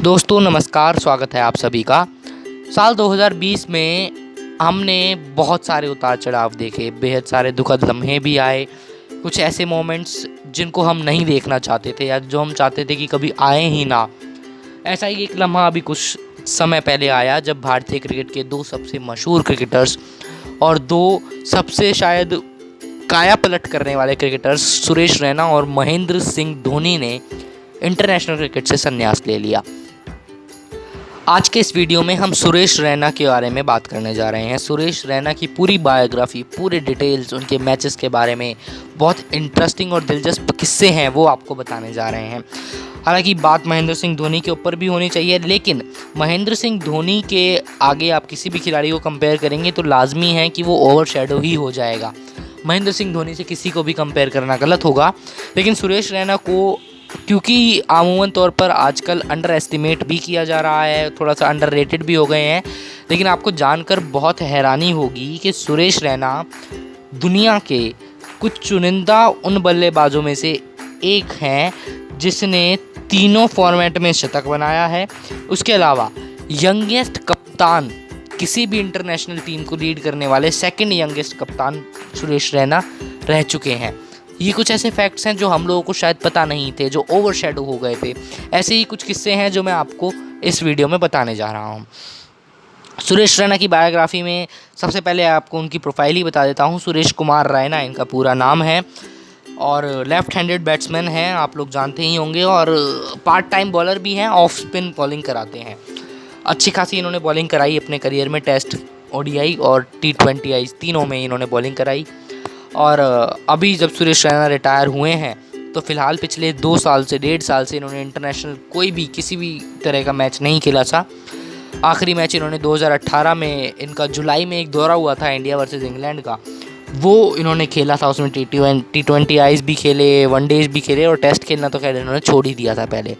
दोस्तों नमस्कार, स्वागत है आप सभी का। साल 2020 में हमने बहुत सारे उतार चढ़ाव देखे, बेहद सारे दुखद लम्हे भी आए, कुछ ऐसे मोमेंट्स जिनको हम नहीं देखना चाहते थे या जो हम चाहते थे कि कभी आए ही ना। ऐसा ही एक लम्हा अभी कुछ समय पहले आया जब भारतीय क्रिकेट के दो सबसे मशहूर क्रिकेटर्स और दो सबसे शायद काया पलट करने वाले क्रिकेटर्स सुरेश रैना और महेंद्र सिंह धोनी ने इंटरनेशनल क्रिकेट से संन्यास ले लिया। आज के इस वीडियो में हम सुरेश रैना के बारे में बात करने जा रहे हैं। सुरेश रैना की पूरी बायोग्राफी, पूरे डिटेल्स, उनके मैचेस के बारे में, बहुत इंटरेस्टिंग और दिलचस्प किस्से हैं वो आपको बताने जा रहे हैं। हालांकि बात महेंद्र सिंह धोनी के ऊपर भी होनी चाहिए, लेकिन महेंद्र सिंह धोनी के आगे आप किसी भी खिलाड़ी को कंपेयर करेंगे तो लाजमी है कि वो ओवरशैडो ही हो जाएगा। महेंद्र सिंह धोनी से किसी को भी कंपेयर करना गलत होगा, लेकिन सुरेश रैना को क्योंकि आमूमन तौर पर आजकल अंडर एस्टिमेट भी किया जा रहा है, थोड़ा सा अंडर रेटेड भी हो गए हैं, लेकिन आपको जानकर बहुत हैरानी होगी कि सुरेश रैना दुनिया के कुछ चुनिंदा उन बल्लेबाजों में से एक हैं जिसने तीनों फॉर्मेट में शतक बनाया है। उसके अलावा यंगेस्ट कप्तान, किसी भी इंटरनेशनल टीम को लीड करने वाले सेकंड यंगेस्ट कप्तान सुरेश रैना रह चुके हैं। ये कुछ ऐसे फैक्ट्स हैं जो हम लोगों को शायद पता नहीं थे, जो ओवरशैडो हो गए थे। ऐसे ही कुछ किस्से हैं जो मैं आपको इस वीडियो में बताने जा रहा हूँ। सुरेश रैना की बायोग्राफी में सबसे पहले आपको उनकी प्रोफाइल ही बता देता हूँ। सुरेश कुमार रैना इनका पूरा नाम है और लेफ़्ट हैंडेड बैट्समैन हैं, आप लोग जानते ही होंगे, और पार्ट टाइम बॉलर भी हैं, ऑफ स्पिन बॉलिंग कराते हैं। अच्छी खासी इन्होंने बॉलिंग कराई अपने करियर में, टेस्ट, ओडीआई और T20 तीनों में इन्होंने बॉलिंग कराई। और अभी जब सुरेश रैना रिटायर हुए हैं तो फ़िलहाल पिछले 2 साल से, 1.5 साल से इन्होंने इंटरनेशनल कोई भी किसी भी तरह का मैच नहीं खेला था। आखिरी मैच इन्होंने 2018 में, इनका जुलाई में एक दौरा हुआ था इंडिया वर्सेस इंग्लैंड का, वो इन्होंने खेला था। उसमें T20 भी खेले, वनडेज भी खेले और टेस्ट खेलना तो खैर इन्होंने छोड़ ही दिया था पहले।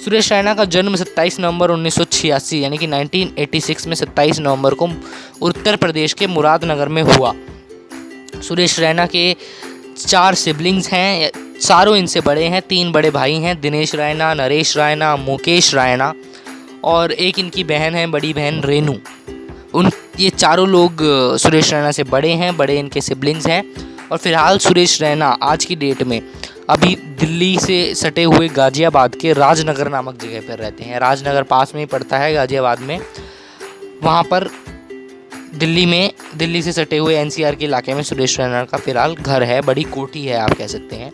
सुरेश रैना का जन्म 27 नवंबर 1986 यानी कि 1986 में 27 नवंबर को उत्तर प्रदेश के मुरादनगर में हुआ। सुरेश रैना के 4 सिबलिंग्स हैं, चारों इनसे बड़े हैं। 3 बड़े भाई हैं, दिनेश रैना, नरेश रैना, मुकेश रैना, और एक इनकी बहन है, बड़ी बहन रेनू। ये चारों लोग सुरेश रैना से बड़े हैं, बड़े इनके सिबलिंग्स हैं। और फिलहाल सुरेश रैना आज की डेट में अभी दिल्ली से सटे हुए गाज़ियाबाद के राजनगर नामक जगह पर रहते हैं। राजनगर पास में ही पड़ता है गाज़ियाबाद में, वहाँ पर दिल्ली से सटे हुए NCR के इलाके में सुरेश रैना का फिलहाल घर है, बड़ी कोठी है आप कह सकते हैं।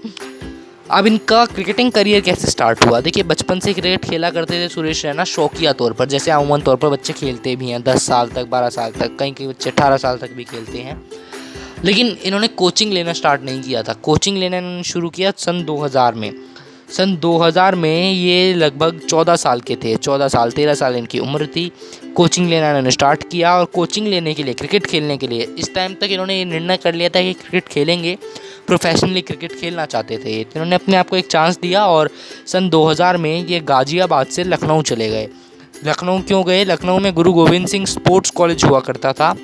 अब इनका क्रिकेटिंग करियर कैसे स्टार्ट हुआ? देखिए, बचपन से क्रिकेट खेला करते थे सुरेश रैना शौकिया तौर पर, जैसे आमूमन तौर पर बच्चे खेलते भी हैं, 10 साल तक, 12 साल तक, कई कई बच्चे 18 साल तक भी खेलते हैं। लेकिन इन्होंने कोचिंग लेना स्टार्ट नहीं किया था। कोचिंग लेना इन्होंने शुरू किया सन 2000 में। सन 2000 में ये लगभग 14 साल के थे, 14 साल 13 साल इनकी उम्र थी। कोचिंग लेना इन्होंने स्टार्ट किया और कोचिंग लेने के लिए, क्रिकेट खेलने के लिए, इस टाइम तक इन्होंने ये निर्णय कर लिया था कि क्रिकेट खेलेंगे, प्रोफेशनली क्रिकेट खेलना चाहते थे। इन्होंने अपने आप को एक चांस दिया और सन 2000 में ये गाज़ियाबाद से लखनऊ चले गए। लखनऊ क्यों गए? लखनऊ में गुरु गोविंद सिंह स्पोर्ट्स कॉलेज हुआ करता था,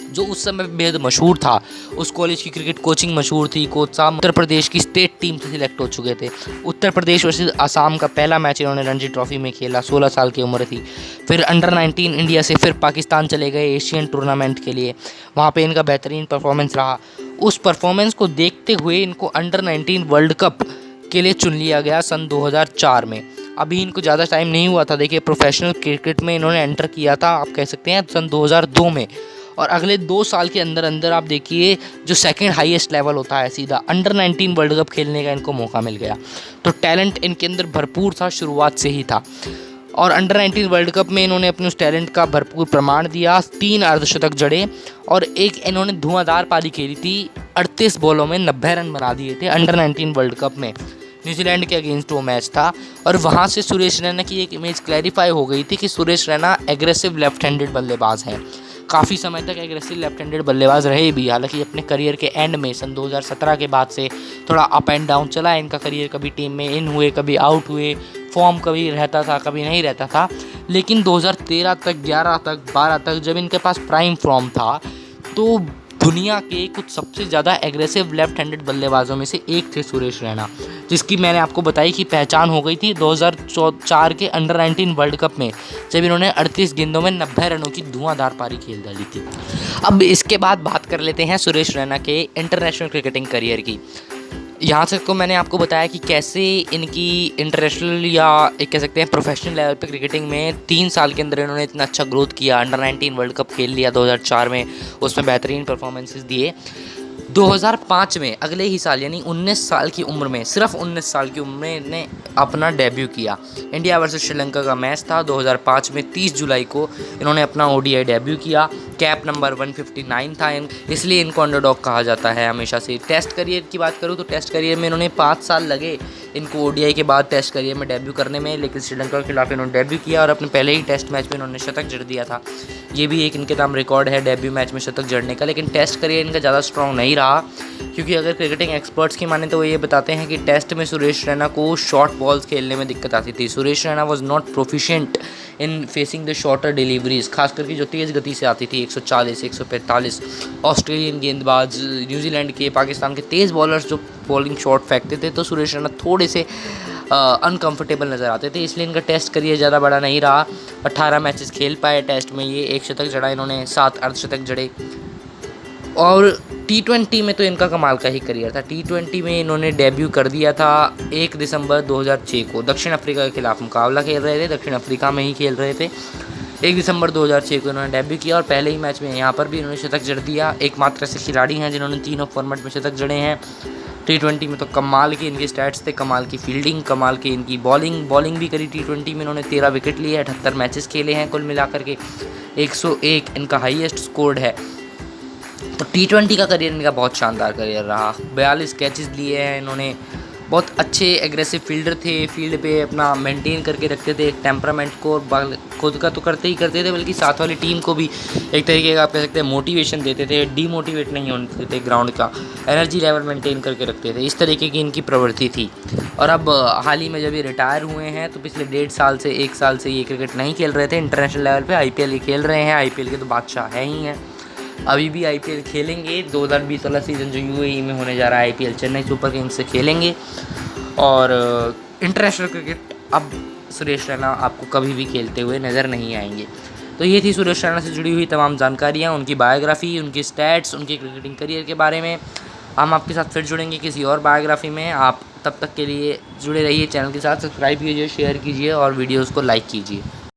जो उस समय बेहद मशहूर था। उस कॉलेज की क्रिकेट कोचिंग मशहूर थी। कोच साहब उत्तर प्रदेश की स्टेट टीम से सिलेक्ट हो चुके थे। उत्तर प्रदेश वर्सेस असम का पहला मैच इन्होंने रणजी ट्रॉफी में खेला, 16 साल की उम्र थी। फिर अंडर 19 इंडिया से फिर पाकिस्तान चले गए एशियन टूर्नामेंट के लिए, वहाँ पे इनका बेहतरीन परफॉर्मेंस रहा। उस परफॉर्मेंस को देखते हुए इनको अंडर 19 वर्ल्ड कप के लिए चुन लिया गया सन 2004 में। अभी इनको ज़्यादा टाइम नहीं हुआ था, देखिए, प्रोफेशनल क्रिकेट में इन्होंने एंटर किया था, आप कह सकते हैं, सन 2002 में। और अगले 2 साल के अंदर अंदर आप देखिए, जो सेकंड हाईएस्ट लेवल होता है सीधा, अंडर 19 वर्ल्ड कप खेलने का इनको मौका मिल गया। तो टैलेंट इनके अंदर भरपूर था, शुरुआत से ही था। और अंडर 19 वर्ल्ड कप में इन्होंने अपने उस टैलेंट का भरपूर प्रमाण दिया। 3 अर्धशतक जड़े और एक इन्होंने धुआंधार पारी खेली थी। 38 बॉलों में 90 रन बना दिए थे अंडर 19 वर्ल्ड कप में। न्यूजीलैंड के अगेंस्ट वो मैच था और वहाँ से सुरेश रैना की एक इमेज क्लैरिफाई हो गई थी कि Suresh Raina aggressive left handed बल्लेबाज हैं। काफ़ी समय तक एग्रेसिव लेफ्ट हैंडेड बल्लेबाज रहे भी, हालांकि अपने करियर के एंड में सन 2017 के बाद से थोड़ा अप एंड डाउन चला इनका करियर। कभी टीम में इन हुए, कभी आउट हुए, फॉर्म कभी रहता था, कभी नहीं रहता था। लेकिन 2013 तक, 11 तक, 12 तक जब इनके पास प्राइम फॉर्म था तो दुनिया के कुछ सबसे ज़्यादा एग्रेसिव लेफ्ट हैंडेड बल्लेबाजों में से एक थे सुरेश रैना। जिसकी मैंने आपको बताई कि पहचान हो गई थी 2004 के अंडर 19 वर्ल्ड कप में, जब इन्होंने 38 गेंदों में 90 रनों की धुआंधार पारी खेल डाली थी। अब इसके बाद बात कर लेते हैं सुरेश रैना के इंटरनेशनल क्रिकेटिंग करियर की। यहाँ से तो मैंने आपको बताया कि कैसे इनकी इंटरनेशनल या एक कह सकते हैं प्रोफेशनल लेवल पे क्रिकेटिंग में 3 साल के अंदर इन्होंने इतना अच्छा ग्रोथ किया। अंडर 19 वर्ल्ड कप खेल लिया 2004 में, उसमें बेहतरीन परफॉर्मेंसेस दिए। 2005 में अगले ही साल यानी 19 साल की उम्र में, सिर्फ 19 साल की उम्र में इन्हें अपना डेब्यू किया। इंडिया वर्सेस श्रीलंका का मैच था 2005 में, 30 जुलाई को इन्होंने अपना ओडीआई डेब्यू किया। कैप नंबर 159 था, इसलिए इनको अंडरडॉग कहा जाता है हमेशा से। टेस्ट करियर की बात करूँ तो टेस्ट करियर में इन्होंने 5 साल लगे इनको ओडीआई के बाद टेस्ट करियर में डेब्यू करने में, लेकिन श्रीलंका के खिलाफ इन्होंने डेब्यू किया और अपने पहले ही टेस्ट मैच में इन्होंने शतक जड़ दिया था। ये भी एक इनके नाम रिकॉर्ड है डेब्यू मैच में शतक जड़ने का। लेकिन टेस्ट करियर इनका ज़्यादा स्ट्रॉन्ग नहीं रहा, क्योंकि अगर क्रिकेटिंग एक्सपर्ट्स की माने तो वो ये बताते हैं कि टेस्ट में सुरेश रैना को शॉर्ट बॉल्स खेलने में दिक्कत आती थी। Suresh Raina was not proficient in facing the shorter deliveries, खास करके जो तेज़ गति से आती थी 140 145। ऑस्ट्रेलियन गेंदबाज, न्यूजीलैंड के, पाकिस्तान के तेज़ बॉलर्स जो बॉलिंग शॉट फेंकते थे, तो सुरेश रैना थोड़े से अनकंफर्टेबल नज़र आते थे, इसलिए इनका टेस्ट करियर ज़्यादा बड़ा नहीं रहा। 18 मैचेस खेल पाए टेस्ट में, ये 1 शतक जड़ा इन्होंने, 7 अर्धशतक जड़े। और T20 में तो इनका कमाल का ही करियर था। T20 में इन्होंने डेब्यू कर दिया था 1 दिसंबर 2006 को। दक्षिण अफ्रीका के खिलाफ मुकाबला खेल रहे थे, दक्षिण अफ्रीका में ही खेल रहे थे। 1 दिसंबर 2006 को इन्होंने डेब्यू किया और पहले ही मैच में यहाँ पर भी इन्होंने शतक जड़ दिया। एकमात्र ऐसे खिलाड़ी हैं जिन्होंने तीनों फॉर्मेट में शतक जड़े हैं। T20 में तो कमाल की इनके स्टैट्स थे, कमाल की फील्डिंग, कमाल की इनकी बॉलिंग भी करी। T20 में इन्होंने 13 विकेट लिए, 78 मैचेस खेले हैं कुल मिलाकर के, 101 इनका हाईएस्ट स्कोर्ड है। तो T20 का करियर इनका बहुत शानदार करियर रहा। 42 कैचेस लिए हैं इन्होंने, बहुत अच्छे एग्रेसिव फील्डर थे, फील्ड पे अपना मेंटेन करके रखते थे एक टेम्परामेंट को, खुद का तो करते ही करते थे बल्कि साथ वाली टीम को भी एक तरीके का आप कह सकते हैं मोटिवेशन देते थे, डीमोटिवेट नहीं होने थे, ग्राउंड का एनर्जी लेवल मेंटेन करके रखते थे। इस तरीके की इनकी प्रवृत्ति थी। और अब हाल ही में जब ये रिटायर हुए हैं तो पिछले 1.5 साल से 1 साल से ये क्रिकेट नहीं खेल रहे थे इंटरनेशनल लेवल पर। IPL ये खेल रहे हैं, IPL के तो बादशाह है ही हैं, अभी भी IPL खेलेंगे। 2020 वाला सीज़न जो UAE में होने जा रहा है IPL, चेन्नई सुपर किंग्स से खेलेंगे। और इंटरनेशनल क्रिकेट अब सुरेश रैना आपको कभी भी खेलते हुए नज़र नहीं आएंगे। तो ये थी सुरेश रैना से जुड़ी हुई तमाम जानकारियाँ, उनकी बायोग्राफ़ी, उनकी स्टैट्स, उनके क्रिकेटिंग करियर के बारे में। हम आपके साथ फिर जुड़ेंगे किसी और बायोग्राफ़ी में। आप तब तक के लिए जुड़े रहिए चैनल के साथ, सब्सक्राइब कीजिए, शेयर कीजिए और वीडियोज़ को लाइक कीजिए।